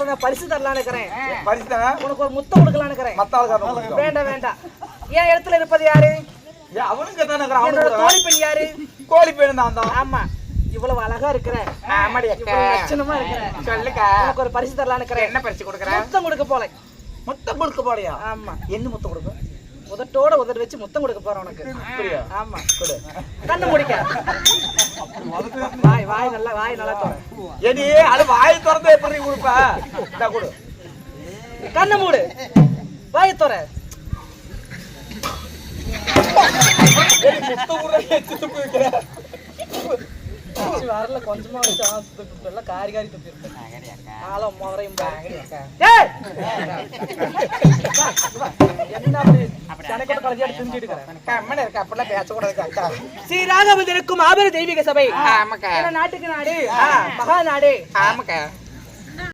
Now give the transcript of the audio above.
ஒரு பரிசு தரலான்னு இருக்கிறேன். பரிசு தானே? உனக்கு ஒரு முத்தம் கொடுக்கலான்னு இருக்கிறேன். மத்தாளுக்காரன் வேண்டாம் வேண்டாம். என் இடத்துல இருப்பது யாரு? அவனுக்கு தானே அவனோட கோழி பெண் யாரு? கோழி பெண் தான் தான். ஆமா, இவ்வளவு அழகா இருக்கிற, லட்சணமா இருக்கிற, சொல்லுக்கா உனக்கு ஒரு பரிசு தரலான்னு இருக்கிறேன். என்ன பரிசு கொடுக்குற? முத்தம் கொடுக்க போல. முத்தம் கொடுக்க போறியா? ஆமா. என்ன முத்தம் கொடுக்க? உதட்டோட உதட்டு வச்சு முத்தம் கொடுக்க போறேன் உனக்கு. அப்படியா? ஆமா, கொடு. கண்ணு முடிக்க. வாய் வாய் நல்லா தோற. ஏடி அது வாய் திறந்து எப்படி கொடுப்ப? இந்தா கொடு. கண்ணு மூடு. வாய் தோற. ஏடி முத்தம் ஊரே சுத்து போயிடுற. வரல கொஞ்சமா வச்சு ஆஸ்பத்திரி எல்லாம் காரி துப்பி இருக்கு. ஆளம் மோரையும் பாருங்க. ஏய் என்ன அப்படி கணக்கோட கலஜியா திஞ்சிட்டு இருக்கற? கம்மன இருக்க அப்பலாம் பேச கூடாது அக்கா. ஸ்ரீ ராகவதற்கும் ஆபர தெய்வீக சபை. ஆமாக்கா. இந்த நாட்டுக்கு நாடு மகா நாடு. ஆமாக்கா.